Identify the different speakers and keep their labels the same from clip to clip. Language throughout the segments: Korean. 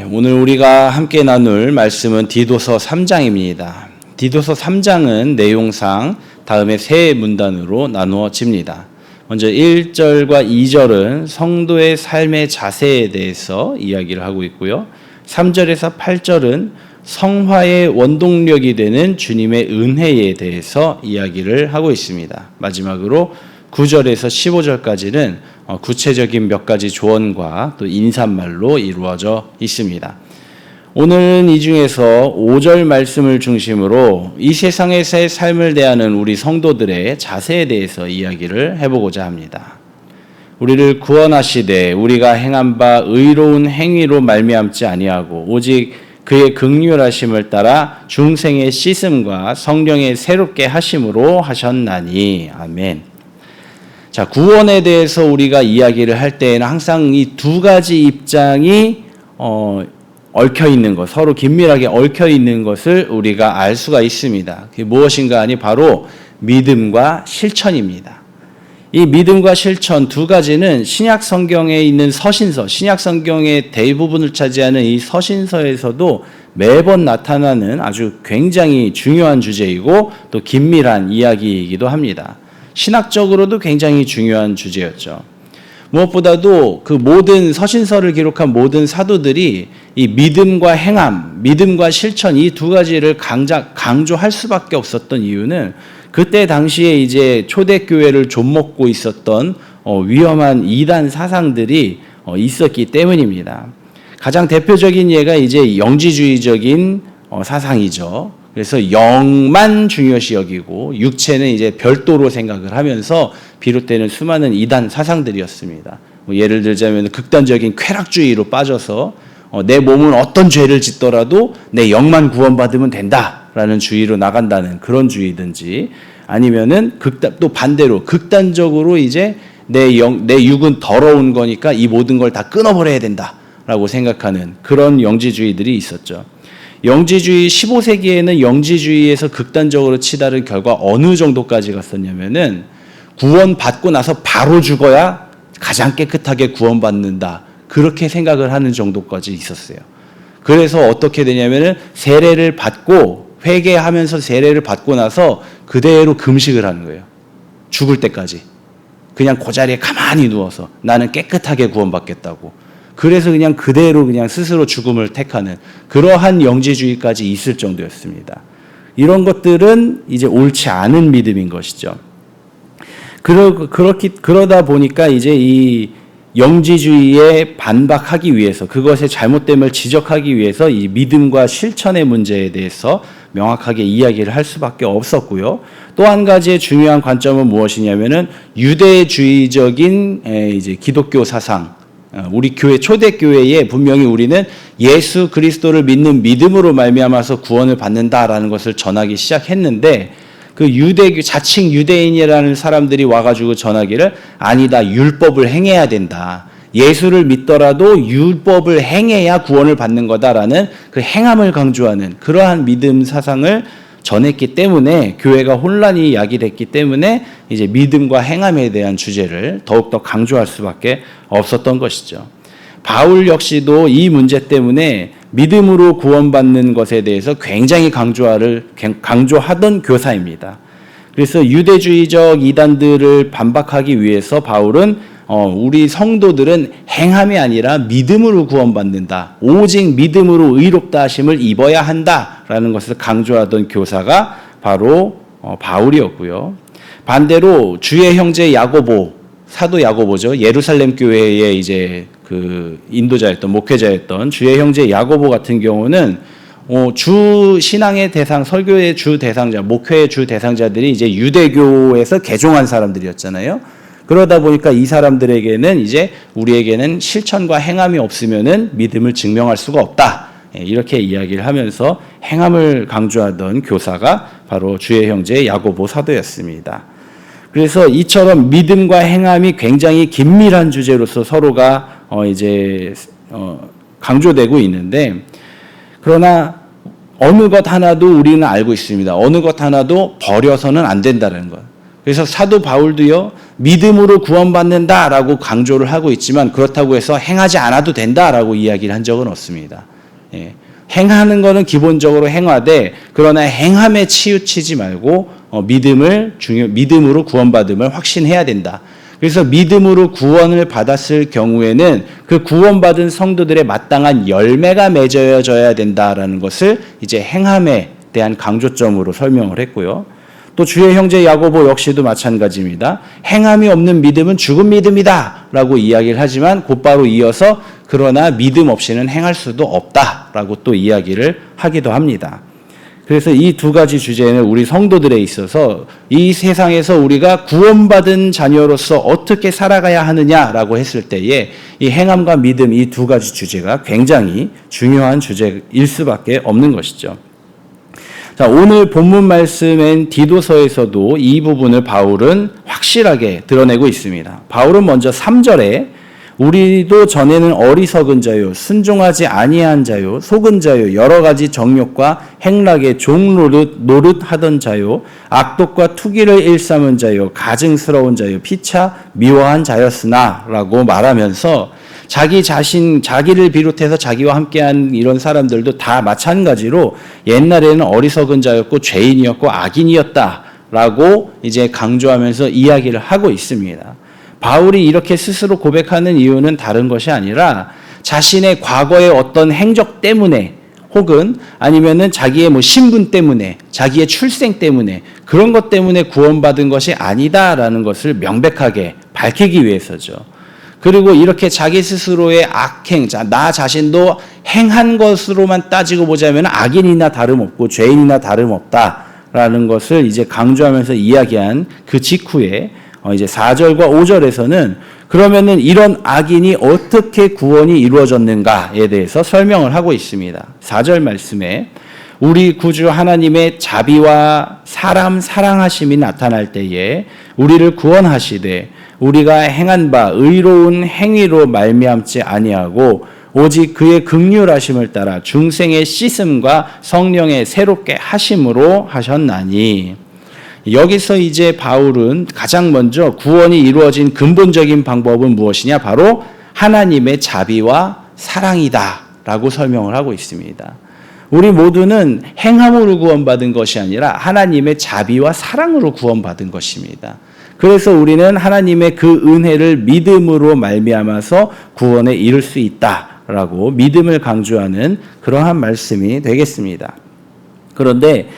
Speaker 1: 오늘 우리가 함께 나눌 말씀은 디도서 3장입니다. 디도서 3장은 내용상 다음에 세 문단으로 나누어집니다. 먼저 1절과 2절은 성도의 삶의 자세에 대해서 이야기를 하고 있고요. 3절에서 8절은 성화의 원동력이 되는 주님의 은혜에 대해서 이야기를 하고 있습니다. 마지막으로 9절에서 15절까지는 구체적인 몇 가지 조언과 또 인사말로 이루어져 있습니다. 오늘은 이 중에서 5절 말씀을 중심으로 이 세상에서의 삶을 대하는 우리 성도들의 자세에 대해서 이야기를 해보고자 합니다. 우리를 구원하시되 우리가 행한 바 의로운 행위로 말미암지 아니하고 오직 그의 긍휼하심을 따라 중생의 씻음과 성령의 새롭게 하심으로 하셨나니. 아멘. 자, 구원에 대해서 우리가 이야기를 할 때에는 항상 이 두 가지 입장이 얽혀 있는 것, 서로 긴밀하게 얽혀 있는 것을 우리가 알 수가 있습니다. 그게 무엇인가 하니 바로 믿음과 실천입니다. 이 믿음과 실천 두 가지는 신약 성경에 있는 서신서, 신약 성경의 대부분을 차지하는 이 서신서에서도 매번 나타나는 아주 굉장히 중요한 주제이고 또 긴밀한 이야기이기도 합니다. 신학적으로도 굉장히 중요한 주제였죠. 무엇보다도 그 모든 서신서를 기록한 모든 사도들이 이 믿음과 행함, 믿음과 실천 이 두 가지를 강조할 수밖에 없었던 이유는 그때 당시에 이제 초대교회를 좀먹고 있었던 위험한 이단 사상들이 있었기 때문입니다. 가장 대표적인 예가 이제 영지주의적인 사상이죠. 그래서 영만 중요시 여기고 육체는 이제 별도로 생각을 하면서 비롯되는 수많은 이단 사상들이었습니다. 예를 들자면 극단적인 쾌락주의로 빠져서 내 몸은 어떤 죄를 짓더라도 내 영만 구원받으면 된다라는 주의로 나간다는 그런 주의든지 아니면은 또 반대로 극단적으로 이제 내 육은 더러운 거니까 이 모든 걸 다 끊어버려야 된다라고 생각하는 그런 영지주의들이 있었죠. 영지주의 15세기에는 영지주의에서 극단적으로 치달은 결과 어느 정도까지 갔었냐면은 구원받고 나서 바로 죽어야 가장 깨끗하게 구원받는다. 그렇게 생각을 하는 정도까지 있었어요. 그래서 어떻게 되냐면은 세례를 받고 회개하면서 세례를 받고 나서 그대로 금식을 하는 거예요. 죽을 때까지. 그냥 그 자리에 가만히 누워서 나는 깨끗하게 구원받겠다고. 그래서 그냥 그대로 그냥 스스로 죽음을 택하는 그러한 영지주의까지 있을 정도였습니다. 이런 것들은 이제 옳지 않은 믿음인 것이죠. 그러다 보니까 이제 이 영지주의에 반박하기 위해서 그것의 잘못됨을 지적하기 위해서 이 믿음과 실천의 문제에 대해서 명확하게 이야기를 할 수밖에 없었고요. 또 한 가지의 중요한 관점은 무엇이냐면은 유대주의적인 이제 기독교 사상, 우리 교회 초대교회에 분명히 우리는 예수 그리스도를 믿는 믿음으로 말미암아서 구원을 받는다라는 것을 전하기 시작했는데 그 자칭 유대인이라는 사람들이 와가지고 전하기를 아니다 율법을 행해야 된다. 예수를 믿더라도 율법을 행해야 구원을 받는 거다라는 그 행함을 강조하는 그러한 믿음 사상을 전했기 때문에 교회가 혼란이 야기됐기 때문에 이제 믿음과 행함에 대한 주제를 더욱더 강조할 수밖에 없었던 것이죠. 바울 역시도 이 문제 때문에 믿음으로 구원받는 것에 대해서 굉장히 강조하던 교사입니다. 그래서 유대주의적 이단들을 반박하기 위해서 바울은 우리 성도들은 행함이 아니라 믿음으로 구원받는다. 오직 믿음으로 의롭다 하심을 입어야 한다라는 것을 강조하던 교사가 바로 바울이었고요. 반대로 주의 형제 야고보, 사도 야고보죠. 예루살렘 교회의 이제 그 인도자였던 목회자였던 주의 형제 야고보 같은 경우는 주 신앙의 대상, 설교의 주 대상자, 목회의 주 대상자들이 이제 유대교에서 개종한 사람들이었잖아요. 그러다 보니까 이 사람들에게는 이제 우리에게는 실천과 행함이 없으면은 믿음을 증명할 수가 없다. 이렇게 이야기를 하면서 행함을 강조하던 교사가 바로 주의 형제 야고보 사도였습니다. 그래서 이처럼 믿음과 행함이 굉장히 긴밀한 주제로서 서로가 이제 강조되고 있는데 그러나 어느 것 하나도 우리는 알고 있습니다. 어느 것 하나도 버려서는 안 된다는 것. 그래서 사도 바울도요, 믿음으로 구원받는다라고 강조를 하고 있지만 그렇다고 해서 행하지 않아도 된다라고 이야기를 한 적은 없습니다. 예. 행하는 기본적으로 행하되 그러나 행함에 치우치지 말고 믿음으로 구원받음을 확신해야 된다. 그래서 믿음으로 구원을 받았을 경우에는 그 구원받은 성도들의 마땅한 열매가 맺어져야 된다라는 것을 이제 행함에 대한 강조점으로 설명을 했고요. 또 주의 형제 야고보 역시도 마찬가지입니다. 행함이 없는 믿음은 죽은 믿음이다 라고 이야기를 하지만 곧바로 이어서 그러나 믿음 없이는 행할 수도 없다 라고 또 이야기를 하기도 합니다. 그래서 이 두 가지 주제는 우리 성도들에 있어서 이 세상에서 우리가 구원받은 자녀로서 어떻게 살아가야 하느냐라고 했을 때에 이 행함과 믿음 이 두 가지 주제가 굉장히 중요한 주제일 수밖에 없는 것이죠. 자, 오늘 본문 말씀인 디도서에서도 이 부분을 바울은 확실하게 드러내고 있습니다. 바울은 먼저 3절에 우리도 전에는 어리석은 자요, 순종하지 아니한 자요, 속은 자요, 여러 가지 정욕과 행락의 노릇하던 자요, 악독과 투기를 일삼은 자요, 가증스러운 자요, 피차 미워한 자였으나 라고 말하면서 자기를 비롯해서 자기와 함께한 이런 사람들도 다 마찬가지로 옛날에는 어리석은 자였고 죄인이었고 악인이었다라고 이제 강조하면서 이야기를 하고 있습니다. 바울이 이렇게 스스로 고백하는 이유는 다른 것이 아니라 자신의 과거의 어떤 행적 때문에 혹은 아니면은 자기의 신분 때문에 자기의 출생 때문에 그런 것 때문에 구원받은 것이 아니다라는 것을 명백하게 밝히기 위해서죠. 그리고 이렇게 자기 스스로의 악행, 나 자신도 행한 것으로만 따지고 보자면 악인이나 다름없고 죄인이나 다름없다라는 것을 이제 강조하면서 이야기한 그 직후에 이제 4절과 5절에서는 그러면은 이런 악인이 어떻게 구원이 이루어졌는가에 대해서 설명을 하고 있습니다. 4절 말씀에 우리 구주 하나님의 자비와 사람 사랑하심이 나타날 때에 우리를 구원하시되 우리가 행한 바 의로운 행위로 말미암지 아니하고 오직 그의 긍휼하심을 따라 중생의 씻음과 성령의 새롭게 하심으로 하셨나니. 여기서 이제 바울은 가장 먼저 구원이 이루어진 근본적인 방법은 무엇이냐? 바로 하나님의 자비와 사랑이다라고 설명을 하고 있습니다. 우리 모두는 행함으로 구원받은 것이 아니라 하나님의 자비와 사랑으로 구원받은 것입니다. 그래서 우리는 하나님의 그 은혜를 믿음으로 말미암아서 구원에 이를 수 있다라고 믿음을 강조하는 그러한 말씀이 되겠습니다. 그런데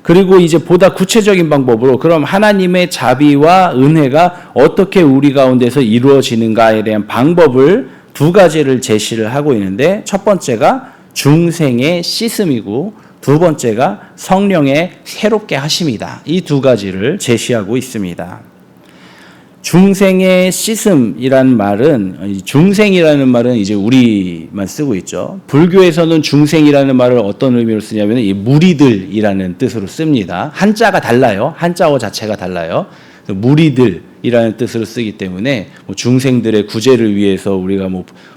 Speaker 1: 그리고 이제 보다 구체적인 방법으로 그럼 하나님의 자비와 은혜가 어떻게 우리 가운데서 이루어지는가에 대한 방법을 두 가지를 제시를 하고 있는데 첫 번째가 중생의 씻음이고 두 번째가 성령의 새롭게 하심이다. 이 두 가지를 제시하고 있습니다. 중생의 씻음이라는 말은 중생이라는 말은 이제 우리만 쓰고 있죠. 불교에서는 중생이라는 말을 어떤 의미로 쓰냐면 이 무리들이라는 뜻으로 씁니다. 한자가 달라요. 한자어 자체가 달라요. 무리들이라는 뜻으로 쓰기 때문에 중생들의 구제를 위해서 우리가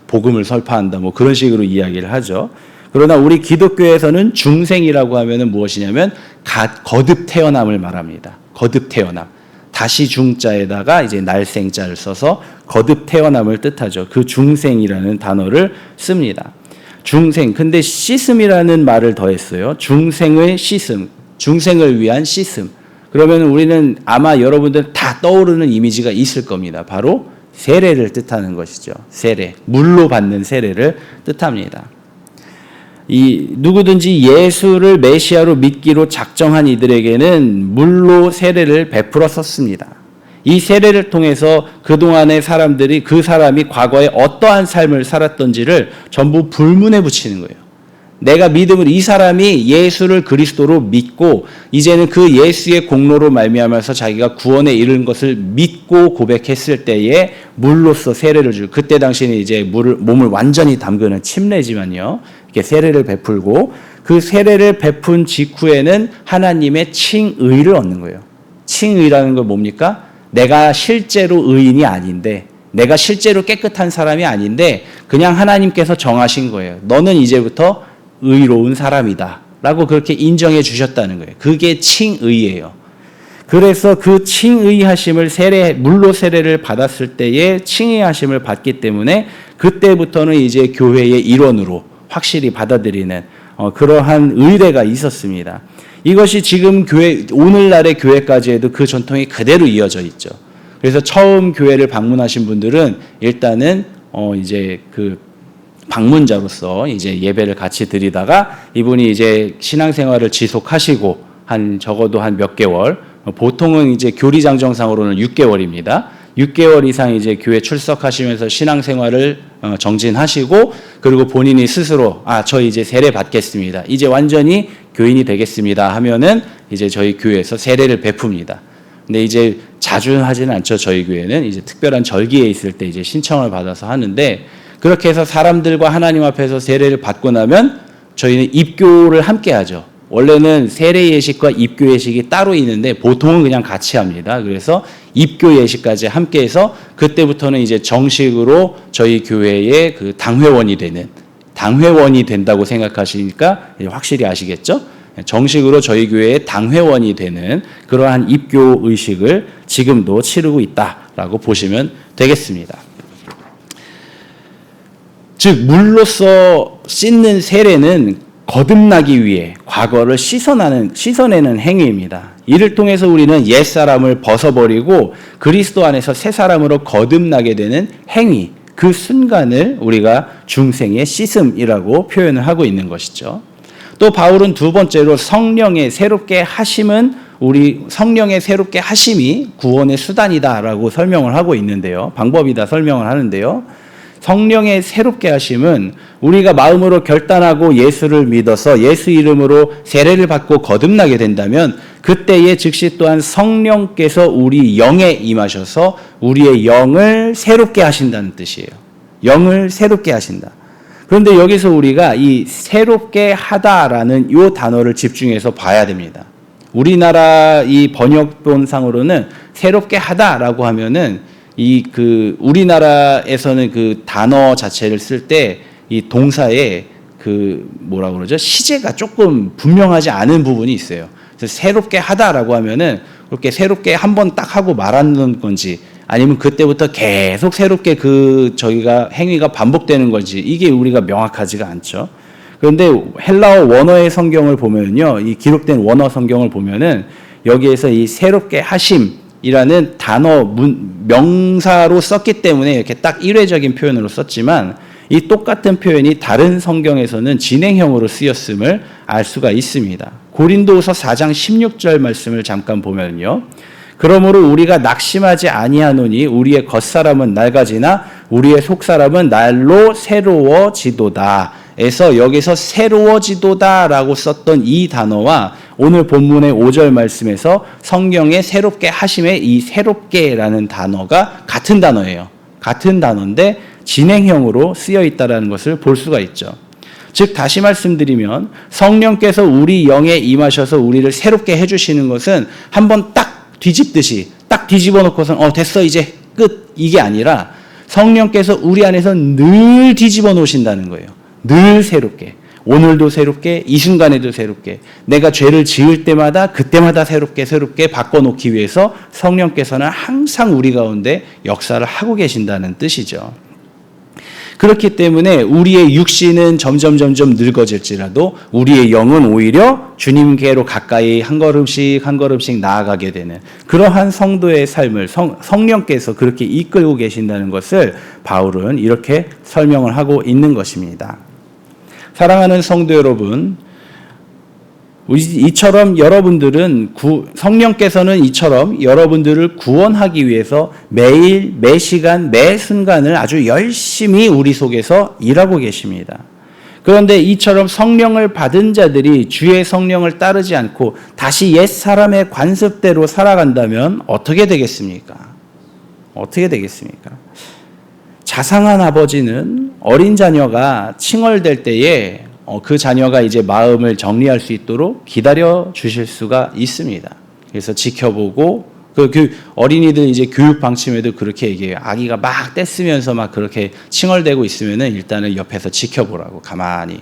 Speaker 1: 복음을 설파한다 그런 식으로 이야기를 하죠. 그러나 우리 기독교에서는 중생이라고 하면은 무엇이냐면 거듭 태어남을 말합니다. 거듭 태어남. 다시 중자에다가 이제 날생자를 써서 거듭 태어남을 뜻하죠. 그 중생이라는 단어를 씁니다. 중생. 근데 씻음이라는 말을 더했어요. 중생의 씻음. 중생을 위한 씻음. 그러면 우리는 아마 여러분들 다 떠오르는 이미지가 있을 겁니다. 바로 세례를 뜻하는 것이죠. 세례. 물로 받는 세례를 뜻합니다. 누구든지 예수를 메시아로 믿기로 작정한 이들에게는 물로 세례를 베풀었었습니다. 이 세례를 통해서 그동안의 사람들이 그 사람이 과거에 어떠한 삶을 살았던지를 전부 불문에 붙이는 거예요. 내가 이 사람이 예수를 그리스도로 믿고 이제는 그 예수의 공로로 말미암아서 자기가 구원에 이른 것을 믿고 고백했을 때에 물로써 세례를 주고 그때 당시에는 이제 몸을 완전히 담그는 침례지만요. 이렇게 세례를 베풀고 그 세례를 베푼 직후에는 하나님의 칭의를 얻는 거예요. 칭의라는 건 뭡니까? 내가 실제로 의인이 아닌데 내가 실제로 깨끗한 사람이 아닌데 그냥 하나님께서 정하신 거예요. 너는 이제부터 의로운 사람이다 라고 그렇게 인정해 주셨다는 거예요. 그게 칭의예요. 그래서 그 칭의하심을 물로 세례를 받았을 때에 칭의하심을 받기 때문에 그때부터는 이제 교회의 일원으로 확실히 받아들이는 그러한 의례가 있었습니다. 이것이 지금 오늘날의 교회까지에도 그 전통이 그대로 이어져 있죠. 그래서 처음 교회를 방문하신 분들은 일단은 이제 그 방문자로서 이제 예배를 같이 드리다가 이분이 이제 신앙생활을 지속하시고 적어도 한 몇 개월, 보통은 이제 교리장정상으로는 6개월입니다. 6개월 이상 이제 교회 출석하시면서 신앙생활을 정진하시고, 그리고 본인이 스스로 저 이제 세례 받겠습니다, 이제 완전히 교인이 되겠습니다 하면은 이제 저희 교회에서 세례를 베풉니다. 근데 이제 자주 하지는 않죠. 저희 교회는 이제 특별한 절기에 있을 때 이제 신청을 받아서 하는데, 그렇게 해서 사람들과 하나님 앞에서 세례를 받고 나면 저희는 입교를 함께 하죠. 원래는 세례 예식과 입교 예식이 따로 있는데 보통은 그냥 같이 합니다. 그래서 입교 예식까지 함께 해서 그때부터는 이제 정식으로 저희 교회의 그 당회원이 된다고 생각하시니까 확실히 아시겠죠? 정식으로 저희 교회의 당회원이 되는 그러한 입교 의식을 지금도 치르고 있다라고 보시면 되겠습니다. 즉, 물로써 씻는 세례는 거듭나기 위해 과거를 씻어내는 행위입니다. 이를 통해서 우리는 옛사람을 벗어버리고 그리스도 안에서 새 사람으로 거듭나게 되는 행위, 그 순간을 우리가 중생의 씻음이라고 표현을 하고 있는 것이죠. 또 바울은 두 번째로 성령의 새롭게 하심이 구원의 수단이다라고 설명을 하고 있는데요. 방법이다 설명을 하는데요. 성령의 새롭게 하심은 우리가 마음으로 결단하고 예수를 믿어서 예수 이름으로 세례를 받고 거듭나게 된다면 그때에 즉시 또한 성령께서 우리 영에 임하셔서 우리의 영을 새롭게 하신다는 뜻이에요. 영을 새롭게 하신다. 그런데 여기서 우리가 이 새롭게 하다라는 이 단어를 집중해서 봐야 됩니다. 우리나라 이 번역본상으로는 새롭게 하다라고 하면은 우리나라에서는 그 단어 자체를 쓸 때 이 동사에 시제가 조금 분명하지 않은 부분이 있어요. 그래서 새롭게 하다라고 하면은 그렇게 새롭게 한번 딱 하고 말하는 건지, 아니면 그때부터 계속 새롭게 저희가 행위가 반복되는 건지, 이게 우리가 명확하지가 않죠. 그런데 헬라어 원어의 성경을 보면요, 이 기록된 원어 성경을 보면은 여기에서 이 새롭게 하심이라는 단어 명사로 썼기 때문에 이렇게 딱 일회적인 표현으로 썼지만, 이 똑같은 표현이 다른 성경에서는 진행형으로 쓰였음을 알 수가 있습니다. 고린도후서 4장 16절 말씀을 잠깐 보면요, 그러므로 우리가 낙심하지 아니하노니 우리의 겉사람은 낡아지나 우리의 속사람은 날로 새로워지도다. 에서 여기서 새로워지도다라고 썼던 이 단어와 오늘 본문의 5절 말씀에서 성경의 새롭게 하심의 이 새롭게라는 단어가 같은 단어예요. 같은 단어인데 진행형으로 쓰여 있다는 것을 볼 수가 있죠. 즉, 다시 말씀드리면 성령께서 우리 영에 임하셔서 우리를 새롭게 해주시는 것은 한번 딱 뒤집듯이 딱 뒤집어 놓고선 됐어 이제 끝, 이게 아니라 성령께서 우리 안에서 늘 뒤집어 놓으신다는 거예요. 늘 새롭게, 오늘도 새롭게, 이 순간에도 새롭게, 내가 죄를 지을 때마다 그때마다 새롭게 바꿔놓기 위해서 성령께서는 항상 우리 가운데 역사를 하고 계신다는 뜻이죠. 그렇기 때문에 우리의 육신은 점점 늙어질지라도 우리의 영은 오히려 주님께로 가까이 한 걸음씩 나아가게 되는 그러한 성도의 삶을 성령께서 그렇게 이끌고 계신다는 것을 바울은 이렇게 설명을 하고 있는 것입니다. 사랑하는 성도 여러분, 이처럼 성령께서는 이처럼 여러분들을 구원하기 위해서 매일, 매 시간, 매 순간을 아주 열심히 우리 속에서 일하고 계십니다. 그런데 이처럼 성령을 받은 자들이 주의 성령을 따르지 않고 다시 옛 사람의 관습대로 살아간다면 어떻게 되겠습니까? 자상한 아버지는 어린 자녀가 칭얼댈 때에 그 자녀가 이제 마음을 정리할 수 있도록 기다려 주실 수가 있습니다. 그래서 지켜보고, 그 어린이들 이제 교육 방침에도 그렇게 얘기해요. 아기가 막 떼쓰면서 막 그렇게 칭얼대고 있으면은 일단은 옆에서 지켜보라고, 가만히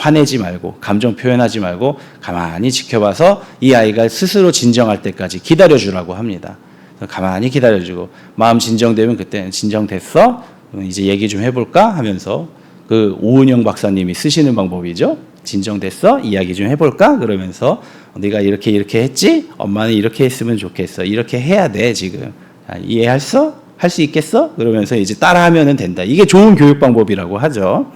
Speaker 1: 화내지 말고 감정 표현하지 말고 가만히 지켜봐서 이 아이가 스스로 진정할 때까지 기다려주라고 합니다. 가만히 기다려주고 마음 진정되면 그때 진정됐어? 이제 얘기 좀 해볼까? 하면서 그 오은영 박사님이 쓰시는 방법이죠. 진정됐어? 이야기 좀 해볼까? 그러면서 네가 이렇게 했지? 엄마는 이렇게 했으면 좋겠어. 이렇게 해야 돼 지금. 이해했어? 할 수 있겠어? 그러면서 이제 따라하면 된다. 이게 좋은 교육 방법이라고 하죠.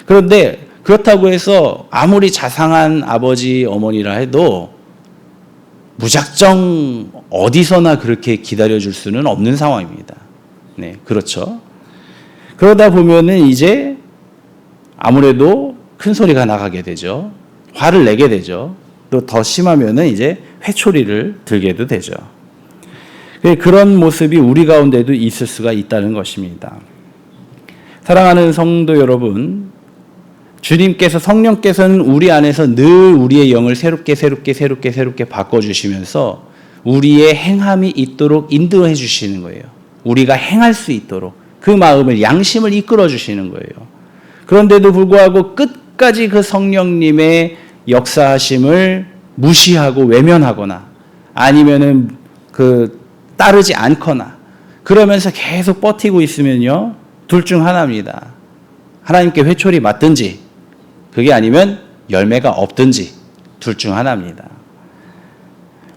Speaker 1: 그런데 그렇다고 해서 아무리 자상한 아버지, 어머니라 해도 무작정 어디서나 그렇게 기다려줄 수는 없는 상황입니다. 네, 그렇죠. 그러다 보면은 이제 아무래도 큰 소리가 나가게 되죠. 화를 내게 되죠. 또 더 심하면은 이제 회초리를 들게도 되죠. 그런 모습이 우리 가운데도 있을 수가 있다는 것입니다. 사랑하는 성도 여러분, 주님께서 성령께서는 우리 안에서 늘 우리의 영을 새롭게 바꿔주시면서 우리의 행함이 있도록 인도해 주시는 거예요. 우리가 행할 수 있도록 그 마음을 양심을 이끌어 주시는 거예요. 그런데도 불구하고 끝까지 그 성령님의 역사하심을 무시하고 외면하거나 아니면은 따르지 않거나 그러면서 계속 버티고 있으면요, 둘 중 하나입니다. 하나님께 회초리 맞든지 그게 아니면 열매가 없든지 둘 중 하나입니다.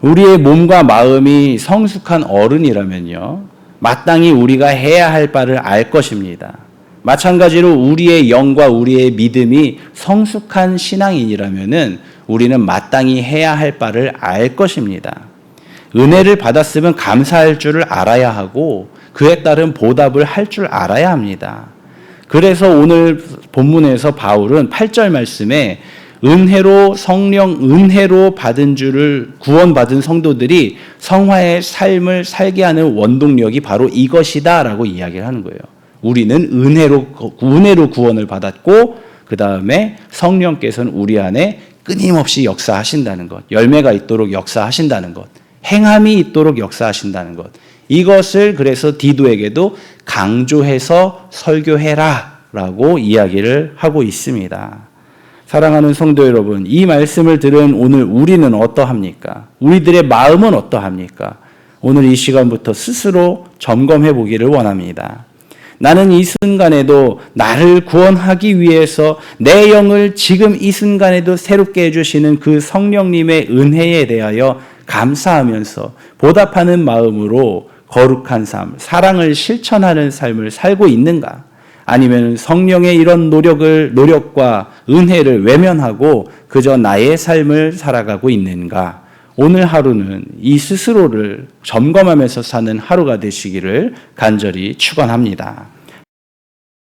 Speaker 1: 우리의 몸과 마음이 성숙한 어른이라면요, 마땅히 우리가 해야 할 바를 알 것입니다. 마찬가지로 우리의 영과 우리의 믿음이 성숙한 신앙인이라면은 우리는 마땅히 해야 할 바를 알 것입니다. 은혜를 받았으면 감사할 줄을 알아야 하고 그에 따른 보답을 할 줄 알아야 합니다. 그래서 오늘 본문에서 바울은 8절 말씀에 성령 은혜로 받은 줄을 구원받은 성도들이 성화의 삶을 살게 하는 원동력이 바로 이것이다라고 이야기를 하는 거예요. 우리는 은혜로 구원을 받았고 그 다음에 성령께서는 우리 안에 끊임없이 역사하신다는 것, 열매가 있도록 역사하신다는 것, 행함이 있도록 역사하신다는 것, 이것을 그래서 디도에게도 강조해서 설교해라 라고 이야기를 하고 있습니다. 사랑하는 성도 여러분, 이 말씀을 들은 오늘 우리는 어떠합니까? 우리들의 마음은 어떠합니까? 오늘 이 시간부터 스스로 점검해 보기를 원합니다. 나는 이 순간에도 나를 구원하기 위해서 내 영을 지금 이 순간에도 새롭게 해주시는 그 성령님의 은혜에 대하여 감사하면서 보답하는 마음으로 거룩한 삶, 사랑을 실천하는 삶을 살고 있는가? 아니면 성령의 이런 노력과 은혜를 외면하고 그저 나의 삶을 살아가고 있는가? 오늘 하루는 이 스스로를 점검하면서 사는 하루가 되시기를 간절히 축원합니다.